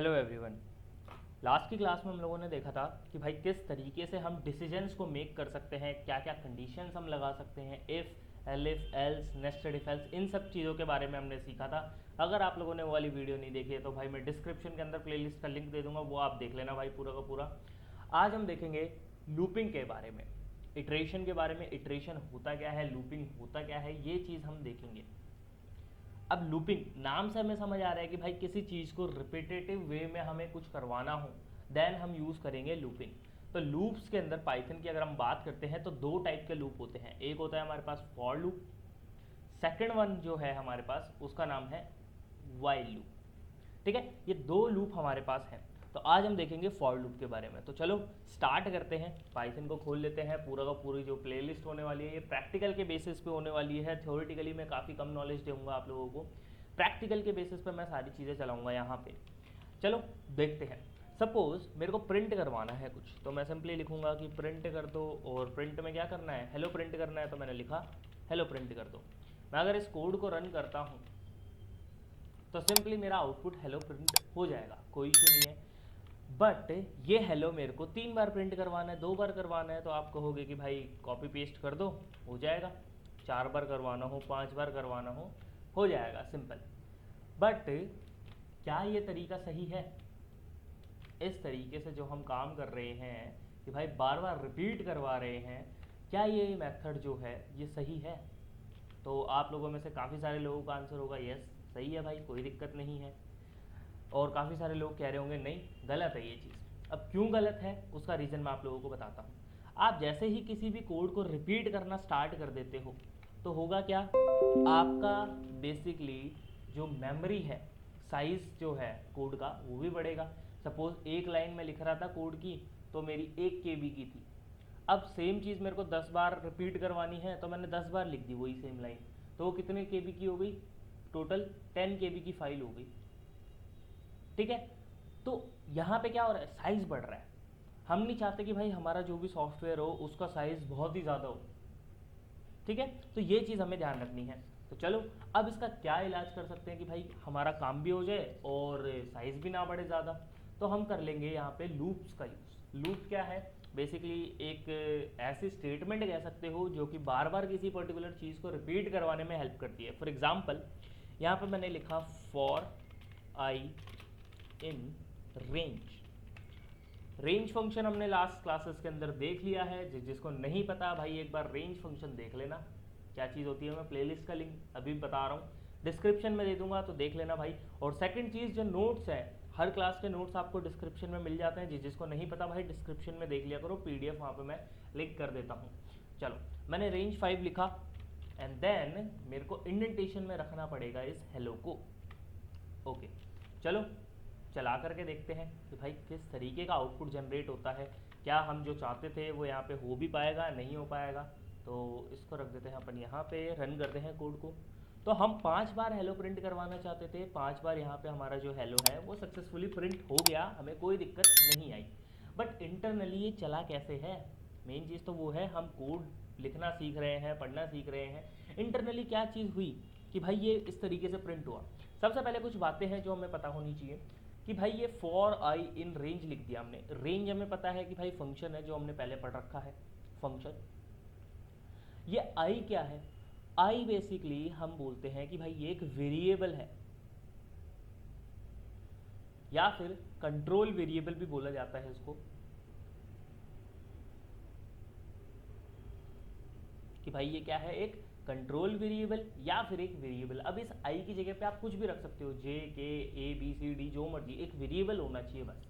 Hello everyone. Last की class में हम लोगों ने देखा था कि भाई किस तरीके से हम डिसीजंस को मेक कर सकते हैं, क्या क्या कंडीशंस हम लगा सकते हैं, if elif else nested if else, इन सब चीज़ों के बारे में हमने सीखा था। अगर आप लोगों ने वो वाली वीडियो नहीं देखी है तो भाई मैं डिस्क्रिप्शन के अंदर प्लेलिस्ट का लिंक दे दूंगा, वो आप देख लेना भाई पूरा का पूरा। आज हम देखेंगे लूपिंग के बारे में, इटरेशन के बारे में, इटरेशन होता क्या है, लूपिंग होता क्या है, ये चीज़ हम देखेंगे। अब लूपिंग नाम से हमें समझ आ रहा है कि भाई किसी चीज़ को रिपीटेटिव वे में हमें कुछ करवाना हो, देन हम यूज़ करेंगे लूपिंग। तो लूप्स के अंदर पाइथन की अगर हम बात करते हैं तो दो टाइप के लूप होते हैं। एक होता है हमारे पास फॉर लूप, सेकंड वन जो है हमारे पास उसका नाम है वाइल लूप। ठीक है, ये दो लूप हमारे पास हैं। तो आज हम देखेंगे फॉर लूप के बारे में। तो चलो स्टार्ट करते हैं, पाइथन को खोल लेते हैं। पूरा का पूरी जो प्लेलिस्ट होने वाली है ये प्रैक्टिकल के बेसिस पे होने वाली है। थ्योरेटिकली मैं काफ़ी कम नॉलेज दूंगा आप लोगों को, प्रैक्टिकल के बेसिस पे मैं सारी चीज़ें चलाऊंगा यहाँ पे। चलो देखते हैं। सपोज मेरे को प्रिंट करवाना है कुछ, तो मैं सिंपली लिखूंगा कि प्रिंट कर दो, और प्रिंट में क्या करना है, हेलो प्रिंट करना है। तो मैंने लिखा हेलो प्रिंट कर दो। मैं अगर इस कोड को रन करता हूँ तो सिंपली मेरा आउटपुट हेलो प्रिंट हो जाएगा, कोई इशू नहीं है। बट ये हेलो मेरे को 3 बार प्रिंट करवाना है, 2 बार करवाना है, तो आप कहोगे कि भाई कॉपी पेस्ट कर दो, हो जाएगा। 4 बार करवाना हो, 5 बार करवाना हो जाएगा, सिंपल। बट क्या ये तरीका सही है? इस तरीके से जो हम काम कर रहे हैं कि भाई बार बार रिपीट करवा रहे हैं, क्या ये मेथड जो है ये सही है? तो आप लोगों में से काफ़ी सारे लोगों का आंसर होगा यस सही है भाई, कोई दिक्कत नहीं है। और काफ़ी सारे लोग कह रहे होंगे नहीं गलत है ये चीज़। अब क्यों गलत है उसका रीज़न मैं आप लोगों को बताता हूँ। आप जैसे ही किसी भी कोड को रिपीट करना स्टार्ट कर देते हो तो होगा क्या, आपका बेसिकली जो मेमोरी है, साइज़ जो है कोड का वो भी बढ़ेगा। सपोज एक लाइन में लिख रहा था कोड की तो मेरी 1 KB की थी। अब सेम चीज़ मेरे को 10 बार रिपीट करवानी है तो मैंने 10 बार लिख दी वही सेम लाइन, तो वो कितने KB की हो गई, टोटल 10 KB की फाइल हो गई। ठीक है, तो यहाँ पे क्या हो रहा है, साइज बढ़ रहा है। हम नहीं चाहते कि भाई हमारा जो भी सॉफ्टवेयर हो उसका साइज बहुत ही ज़्यादा हो। ठीक है, तो ये चीज़ हमें ध्यान रखनी है। तो चलो अब इसका क्या इलाज कर सकते हैं कि भाई हमारा काम भी हो जाए और साइज भी ना बढ़े ज़्यादा। तो हम कर लेंगे यहाँ पे लूप्स का यूज़। लूप क्या है, बेसिकली एक ऐसी स्टेटमेंट कह सकते हो जो कि बार बार किसी पर्टिकुलर चीज़ को रिपीट करवाने में हेल्प करती है। फॉर एग्जाम्पल यहाँ पे मैंने लिखा for I in range. Range function हमने लास्ट क्लासेस के अंदर देख लिया है, जिसको नहीं पता भाई एक बार रेंज फंक्शन देख लेना क्या चीज़ होती है। मैं प्लेलिस्ट का लिंक अभी बता रहा हूँ, डिस्क्रिप्शन में दे दूंगा, तो देख लेना भाई। और सेकंड चीज़ जो नोट्स है, हर क्लास के नोट्स आपको डिस्क्रिप्शन में मिल जाते हैं। जिसको नहीं पता भाई डिस्क्रिप्शन में देख लिया करो, PDF वहाँ पर मैं लिंक कर देता हूँ। चलो मैंने रेंज 5 लिखा एंड देन मेरे को इंडेंटेशन में रखना पड़ेगा इस हेलो को। ओके, चलो चला करके देखते हैं कि भाई किस तरीके का आउटपुट जनरेट होता है। क्या हम जो चाहते थे वो यहाँ पे हो भी पाएगा, नहीं हो पाएगा। तो इसको रख देते हैं अपन यहाँ पे, रन करते हैं कोड को। तो हम 5 बार हेलो प्रिंट करवाना चाहते थे, 5 बार यहाँ पे हमारा जो हेलो है वो सक्सेसफुली प्रिंट हो गया, हमें कोई दिक्कत नहीं आई। बट इंटरनली ये चला कैसे है, मेन चीज़ तो वो है, हम कोड लिखना सीख रहे हैं, पढ़ना सीख रहे हैं। इंटरनली क्या चीज़ हुई कि भाई ये इस तरीके से प्रिंट हुआ। सबसे पहले कुछ बातें हैं जो हमें पता होनी चाहिए कि भाई ये फॉर आई इन रेंज लिख दिया हमने। रेंज हमें पता है कि भाई फंक्शन है जो हमने पहले पढ़ रखा है, फंक्शन। ये आई क्या है, आई बेसिकली हम बोलते हैं कि भाई ये एक वेरिएबल है, या फिर कंट्रोल वेरिएबल भी बोला जाता है इसको, कि भाई ये क्या है, एक कंट्रोल वेरिएबल या फिर एक वेरिएबल। अब इस आई की जगह पे आप कुछ भी रख सकते हो, जे के ए बी सी डी जो मर्जी, एक वेरिएबल होना चाहिए बस।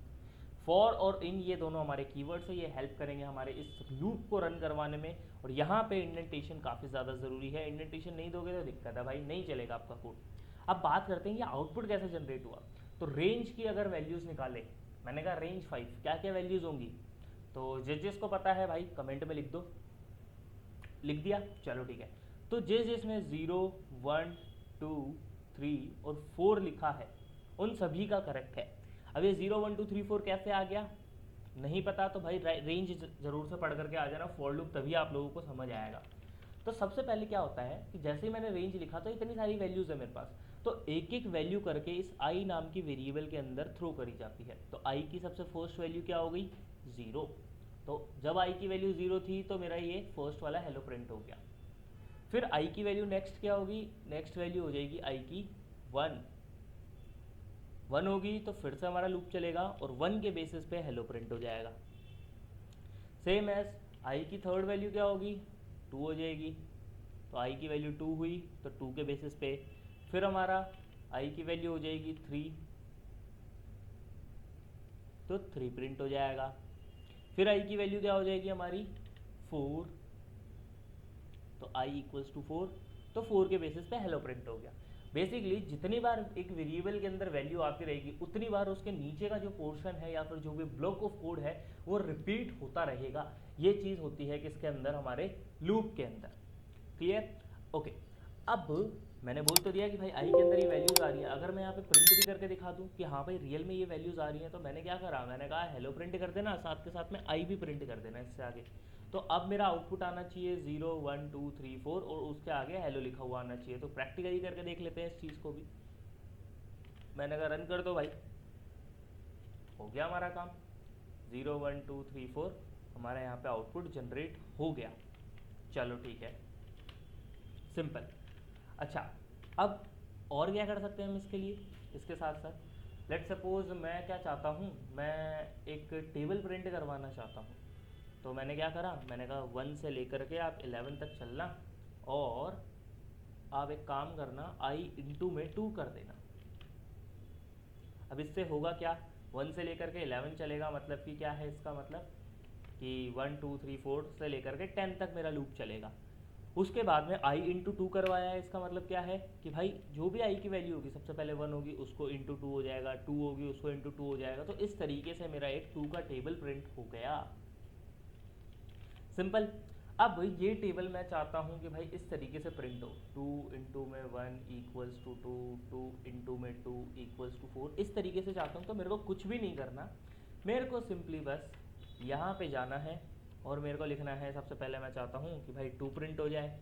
फॉर और इन ये दोनों हमारे कीवर्ड्स है, ये हेल्प करेंगे हमारे इस लूप को रन करवाने में। और यहाँ पे इंडेंटेशन काफ़ी ज़्यादा ज़रूरी है, इंडेंटेशन नहीं दोगे तो दिक्कत है भाई, नहीं चलेगा आपका कोड। अब बात करते हैं ये आउटपुट कैसे जनरेट हुआ। तो रेंज की अगर वैल्यूज़ निकाले, मैंने कहा रेंज 5, क्या क्या वैल्यूज़ होंगी, तो जिसको पता है भाई कमेंट में लिख दो। लिख दिया, चलो ठीक है। तो जिसमें 0 1 2 3 और 4 लिखा है उन सभी का करेक्ट है। अब ये 0 1 2 3 4 कैसे आ गया नहीं पता, तो भाई रेंज जरूर से पढ़ करके आ जाना, फॉर लूप, तभी आप लोगों को समझ आएगा। तो सबसे पहले क्या होता है कि जैसे ही मैंने रेंज लिखा तो इतनी सारी वैल्यूज़ है मेरे पास, तो एक एक वैल्यू करके इस आई नाम की वेरिएबल के अंदर थ्रो करी जाती है। तो आई की सबसे फर्स्ट वैल्यू क्या हो गई, 0। तो जब आई की वैल्यू 0 थी तो मेरा ये फर्स्ट वाला हेलो प्रिंट हो गया। फिर आई की वैल्यू नेक्स्ट क्या होगी, नेक्स्ट वैल्यू हो जाएगी आई की 1 होगी, तो फिर से हमारा लूप चलेगा और 1 के बेसिस पे हेलो प्रिंट हो जाएगा। सेम एज आई की थर्ड वैल्यू क्या होगी, 2 हो जाएगी, तो आई की वैल्यू 2 हुई, तो 2 के बेसिस पे फिर हमारा आई की वैल्यू हो जाएगी 3, तो 3 प्रिंट हो जाएगा। फिर आई की वैल्यू क्या हो जाएगी हमारी 4, तो आई इक्वल्स टू 4, तो 4 के बेसिस पे हेलो प्रिंट हो गया। बेसिकली जितनी बार एक वेरिएबल के अंदर वैल्यू आती रहेगी उतनी बार उसके नीचे का जो पोर्शन है या फिर जो भी ब्लॉक ऑफ कोड है वो रिपीट होता रहेगा। ये चीज़ होती है किसके अंदर, हमारे लूप के अंदर। Clear, okay. अब मैंने बोल तो दिया कि भाई आई के अंदर ये वैल्यूज़ आ रही हैं, अगर मैं यहाँ पे प्रिंट भी करके दिखा दूँ कि हाँ भाई रियल में ये वैल्यूज़ आ रही हैं, तो मैंने क्या करा, मैंने कहा हेलो प्रिंट कर देना, साथ के साथ में आई भी प्रिंट कर देना इससे आगे। तो अब मेरा आउटपुट आना चाहिए 0 1 2 3 4 और उसके आगे हेलो लिखा हुआ आना चाहिए। तो प्रैक्टिकली करके देख लेते हैं इस चीज़ को भी। मैंने कहा रन कर दो भाई, हो गया हमारा काम, 0 1 2 3 4 हमारा यहाँ पे आउटपुट जनरेट हो गया। चलो ठीक है, सिंपल। अच्छा, अब और क्या कर सकते हैं हम इसके लिए, इसके साथ साथ लेट सपोज मैं क्या चाहता हूँ, मैं एक टेबल प्रिंट करवाना चाहता हूँ। तो मैंने क्या करा, मैंने कहा 1 से लेकर के आप 11 तक चलना और आप एक काम करना आई इंटू में 2 कर देना। अब इससे होगा क्या, 1 से लेकर के 11 चलेगा, मतलब कि क्या है इसका मतलब कि 1 2 3 4 से लेकर के 10 तक मेरा लूप चलेगा। उसके बाद में आई इंटू 2 करवाया है, इसका मतलब क्या है कि भाई जो भी आई की वैल्यू होगी, सबसे पहले 1 होगी उसको इंटू 2 हो जाएगा, 2 होगी उसको इंटू 2 हो जाएगा। तो इस तरीके से मेरा एक 2 का टेबल प्रिंट हो गया, सिंपल। अब ये टेबल मैं चाहता हूँ कि भाई इस तरीके से प्रिंट हो, 2 इंटू में 1 इक्वल्स टू 2, 2 इंटू में 2 इक्वल्स टू 4, इस तरीके से चाहता हूँ। तो मेरे को कुछ भी नहीं करना, मेरे को सिंपली बस यहाँ पे जाना है और मेरे को लिखना है, सबसे पहले मैं चाहता हूँ कि भाई 2 प्रिंट हो जाए,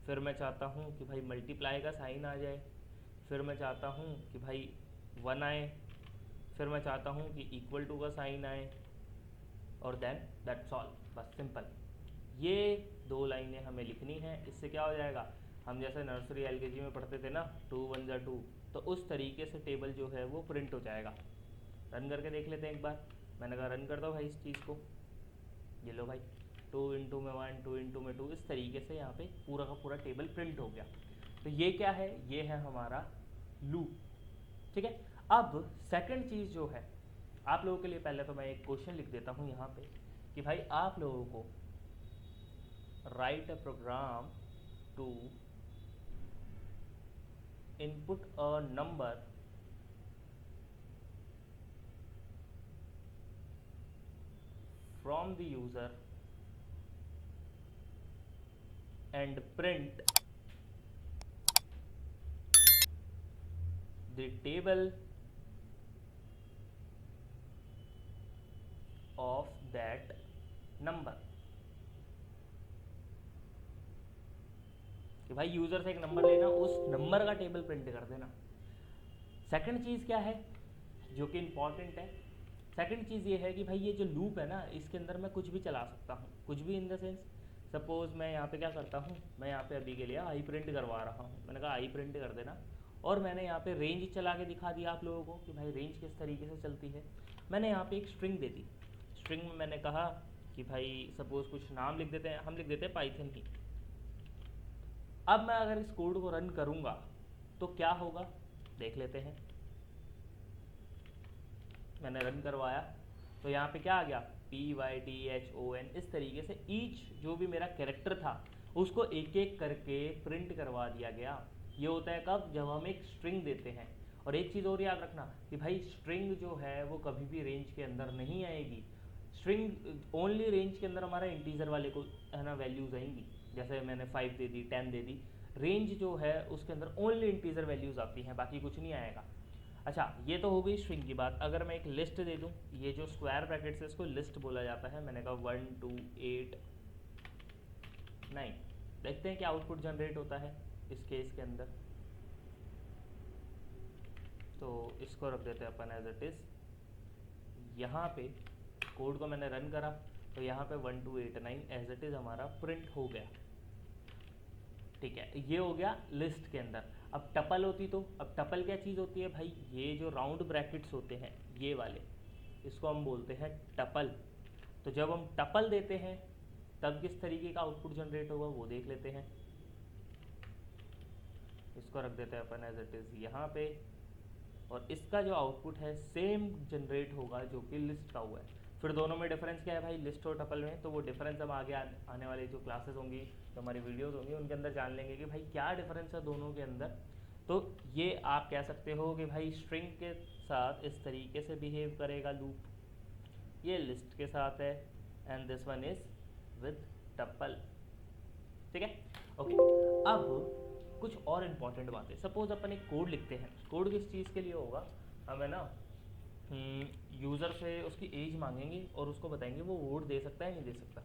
फिर मैं चाहता हूँ कि भाई मल्टीप्लाई का साइन आ जाए, फिर मैं चाहता हूँ कि भाई 1 आए, फिर मैं चाहता हूँ कि इक्वल टू का साइन आए, और देन दैट्स ऑल, बस सिंपल। ये 2 लाइनें हमें लिखनी है। इससे क्या हो जाएगा, हम जैसे नर्सरी एलकेजी में पढ़ते थे ना 2 1 जा 2, तो उस तरीके से टेबल जो है वो प्रिंट हो जाएगा। रन करके देख लेते हैं एक बार। मैंने कहा रन कर दो भाई इस चीज़ को, ये लो भाई 2 इंटू में 1 2 इंटू में 2, इस तरीके से यहाँ पे पूरा का पूरा टेबल प्रिंट हो गया। तो ये क्या है, ये है हमारा लूप, ठीक है। अब सेकंड चीज़ जो है, आप लोगों के लिए पहले तो मैं एक क्वेश्चन लिख देता हूँ यहाँ पे कि भाई आप लोगों को write a program to input a number from the user and print the table of that number। कि भाई यूज़र से एक नंबर लेना, उस नंबर का टेबल प्रिंट कर देना। सेकंड चीज़ क्या है जो कि इम्पॉर्टेंट है, सेकंड चीज़ ये है कि भाई ये जो लूप है ना, इसके अंदर मैं कुछ भी चला सकता हूँ, कुछ भी इन द सेंस सपोज मैं यहाँ पे क्या करता हूँ, मैं यहाँ पे अभी के लिए आई प्रिंट करवा रहा हूँ, मैंने कहा आई प्रिंट कर देना, और मैंने यहाँ पे रेंज चला के दिखा दिया आप लोगों को कि भाई रेंज किस तरीके से चलती है। मैंने यहाँ पे एक स्ट्रिंग दे दी, स्ट्रिंग में मैंने कहा कि भाई सपोज कुछ नाम लिख देते हैं, हम लिख देते हैं पाइथन ही। अब मैं अगर इस कोड को रन करूँगा तो क्या होगा देख लेते हैं। मैंने रन करवाया तो यहाँ पे क्या आ गया, PYTHON, इस तरीके से ईच जो भी मेरा कैरेक्टर था उसको एक एक करके प्रिंट करवा दिया गया। ये होता है कब, जब हम एक स्ट्रिंग देते हैं। और एक चीज़ और याद रखना कि भाई स्ट्रिंग जो है वो कभी भी रेंज के अंदर नहीं आएगी। स्ट्रिंग ओनली रेंज के अंदर हमारा इंटीजर वाले को है ना वैल्यूज़ आएंगी, जैसे मैंने 5 दे दी 10 दे दी, रेंज जो है उसके अंदर ओनली इंटीजर वैल्यूज़ आती हैं, बाकी कुछ नहीं आएगा। अच्छा, ये तो हो गई स्ट्रिंग की बात। अगर मैं एक लिस्ट दे दूं, ये जो स्क्वायर ब्रैकेट से इसको लिस्ट बोला जाता है, मैंने कहा 1 2 8 9, देखते हैं क्या आउटपुट जनरेट होता है इस केस के अंदर। तो इसको रख देते हैं अपन एज इट इज़। यहाँ पे कोड को मैंने रन करा तो यहाँ पे 1289 एज इट इज़ हमारा प्रिंट हो गया। ठीक है, ये हो गया लिस्ट के अंदर। अब टपल होती तो, अब टपल क्या चीज़ होती है भाई, ये जो राउंड ब्रैकेट्स होते हैं ये वाले, इसको हम बोलते हैं टपल। तो जब हम टपल देते हैं तब किस तरीके का आउटपुट जनरेट होगा वो देख लेते हैं। इसको रख देते हैं अपन एज इट इज़ यहाँ पे, और इसका जो आउटपुट है सेम जनरेट होगा जो कि लिस्ट का हुआ है। फिर दोनों में डिफरेंस क्या है भाई, लिस्ट और टपल में, तो वो डिफरेंस हम आगे आने वाली जो क्लासेस होंगी, जो हमारी वीडियोस होंगी उनके अंदर जान लेंगे कि भाई क्या डिफरेंस है दोनों के अंदर। तो ये आप कह सकते हो कि भाई स्ट्रिंग के साथ इस तरीके से बिहेव करेगा लूप, ये लिस्ट के साथ है, and this one is with tuple. ठीक है, ओके। अब कुछ और इम्पॉर्टेंट बातें, सपोज अपन एक कोड लिखते हैं, कोड किस चीज़ के लिए होगा, हमें ना यूज़र से उसकी एज मांगेंगे और उसको बताएंगे वो वोट दे सकता है नहीं दे सकता।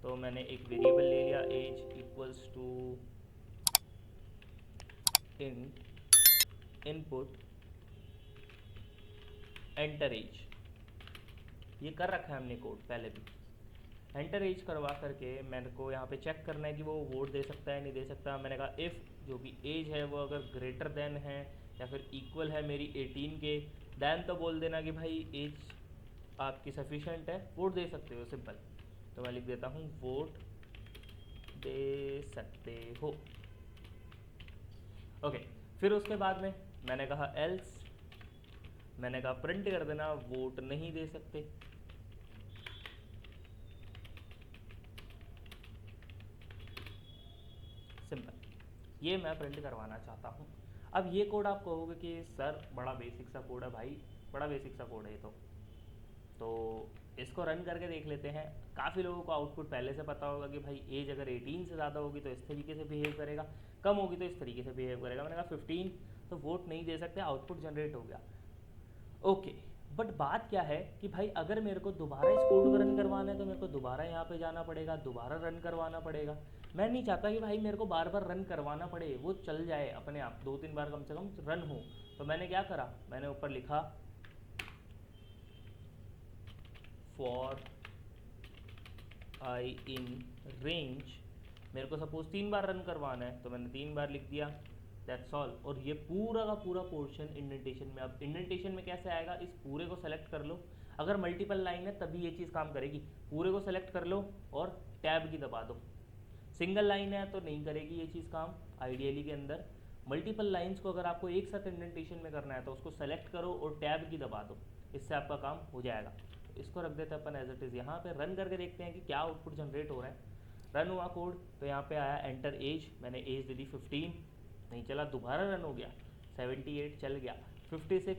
तो मैंने एक वेरिएबल ले लिया age equals to input enter age, ये कर रखा है हमने कोड पहले भी। एंटर एज करवा करके मेरे को यहाँ पे चेक करना है कि वो वोट दे सकता है नहीं दे सकता। मैंने कहा इफ़ जो भी एज है वो अगर ग्रेटर देन है या फिर इक्वल है मेरी 18 के, देन तो बोल देना कि भाई एज आपकी सफिशेंट है, वोट दे सकते हो, सिंपल। तो मैं लिख देता हूँ वोट दे सकते हो। ओके, फिर उसके बाद में मैंने कहा एल्स, मैंने कहा प्रिंट कर देना वोट नहीं दे सकते। सिंपल, ये मैं प्रिंट करवाना चाहता हूँ। अब ये कोड आप कहोगे कि सर बड़ा बेसिक सा कोड है भाई, बड़ा बेसिक सा कोड है ये तो इसको रन करके देख लेते हैं। काफ़ी लोगों को आउटपुट पहले से पता होगा कि भाई एज अगर 18 से ज़्यादा होगी तो इस तरीके से बिहेव करेगा, कम होगी तो इस तरीके से बिहेव करेगा। मैंने कहा 15 तो वोट नहीं दे सकते, आउटपुट जनरेट हो गया। ओके, बट बात क्या है कि भाई अगर मेरे को दोबारा इस कोड को रन करवाना है तो मेरे को दोबारा यहाँ पे जाना पड़ेगा, दोबारा रन करवाना पड़ेगा। मैं नहीं चाहता कि भाई मेरे को बार बार रन करवाना पड़े, वो चल जाए अपने आप, 2-3 बार कम से कम रन हो। तो मैंने क्या करा, मैंने ऊपर लिखा फॉर आई इन रेंज, मेरे को सपोज 3 बार रन करवाना है तो मैंने 3 बार लिख दिया, दैट्स ऑल। और ये पूरा का पूरा पोर्शन इंडेंटेशन में। अब इंडेंटेशन में कैसे आएगा, इस पूरे को सेलेक्ट कर लो, अगर मल्टीपल लाइन है तभी ये चीज़ काम करेगी। पूरे को सेलेक्ट कर लो और टैब की दबा दो। सिंगल लाइन है तो नहीं करेगी ये चीज़ काम आइडियली के अंदर। मल्टीपल लाइंस को अगर आपको एक साथ इंडेंटेशन में करना है तो उसको सेलेक्ट करो और टैब की दबा दो, इससे आपका काम हो जाएगा। इसको रख देते हैं अपन एज इट इज़ यहाँ पे, रन करके देखते हैं कि क्या आउटपुट जनरेट हो रहा है। रन हुआ कोड तो यहाँ पे आया एंटर एज, मैंने एज दे दी 15, नहीं चला, दोबारा रन हो गया, 78 चल गया, 56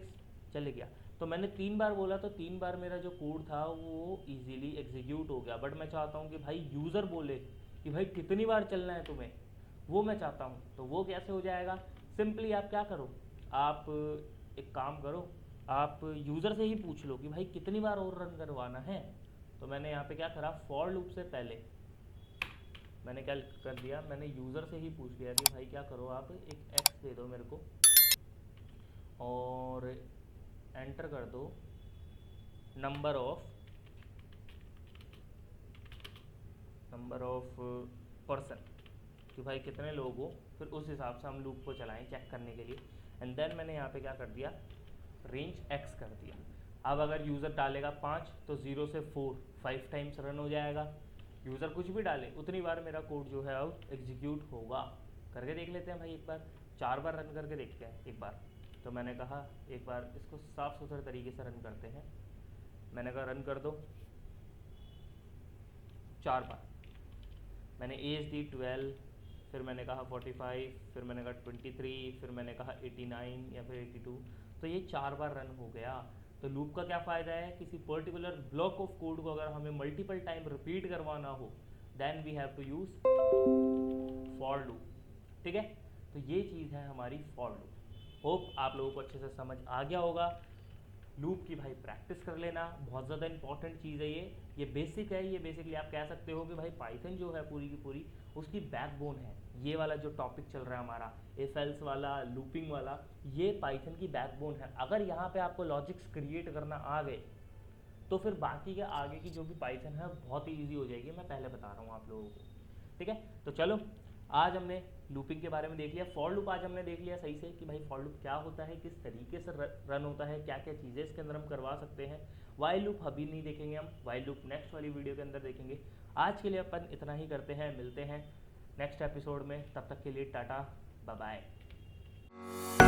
चल गया। तो मैंने 3 बार बोला तो 3 बार मेरा जो कोड था वो इजीली एग्जीक्यूट हो गया। बट मैं चाहता हूँ कि भाई यूज़र बोले कि भाई कितनी बार चलना है तुम्हें, वो मैं चाहता हूँ। तो वो कैसे हो जाएगा, सिंपली आप क्या करो, आप एक काम करो, आप यूज़र से ही पूछ लो कि भाई कितनी बार और रन करवाना है। तो मैंने यहाँ पे क्या करा, फॉर लूप से पहले मैंने क्या कर दिया, मैंने यूज़र से ही पूछ लिया कि भाई क्या करो, आप एक एक्स दे दो मेरे को और एंटर कर दो नंबर ऑफ पर्सन, कि भाई कितने लोग हो, फिर उस हिसाब से हम लूप को चलाएं चेक करने के लिए। एंड देन मैंने यहाँ पे क्या कर दिया, रेंज एक्स कर दिया। अब अगर यूज़र डालेगा 5 तो 0 से 4 5 टाइम्स रन हो जाएगा। यूज़र कुछ भी डाले उतनी बार मेरा कोड जो है अब एग्जीक्यूट होगा। करके देख लेते हैं भाई, एक बार 4 बार रन करके देखते हैं एक बार। तो मैंने कहा एक बार इसको साफ़ सुथरे तरीके से रन करते हैं। मैंने कहा रन कर दो 4 बार, मैंने एज दी 12, फिर मैंने कहा 45, फिर मैंने कहा 23, फिर मैंने कहा 89 या फिर 82। तो ये 4 बार रन हो गया। तो लूप का क्या फ़ायदा है, किसी पर्टिकुलर ब्लॉक ऑफ कोड को अगर हमें मल्टीपल टाइम रिपीट करवाना हो then we have to use for loop. ठीक है, तो ये चीज़ है हमारी फॉर लूप। होप आप लोगों को अच्छे से समझ आ गया होगा। लूप की भाई प्रैक्टिस कर लेना, बहुत ज़्यादा इंपॉर्टेंट चीज़ है ये बेसिक है। ये बेसिकली आप कह सकते हो कि भाई पाइथन जो है पूरी की पूरी उसकी बैकबोन है। ये वाला जो टॉपिक चल रहा है हमारा इफ एल्स वाला, लूपिंग वाला, ये पाइथन की बैकबोन है। अगर यहाँ पे आपको लॉजिक्स क्रिएट करना आ गए तो फिर बाकी के आगे की जो भी पाइथन है बहुत ही ईजी हो जाएगी, मैं पहले बता रहा हूँ आप लोगों को। ठीक है, तो चलो आज हमने लूपिंग के बारे में देख लिया, फॉर लूप आज हमने देख लिया सही से कि भाई फॉर लूप क्या होता है, किस तरीके से रन होता है, क्या क्या चीज़ें इसके अंदर हम करवा सकते हैं। वाइल लूप अभी नहीं देखेंगे हम, वाइल लूप नेक्स्ट वाली वीडियो के अंदर देखेंगे। आज के लिए अपन इतना ही करते हैं, मिलते हैं नेक्स्ट एपिसोड में, तब तक के लिए टाटा बाय बाय।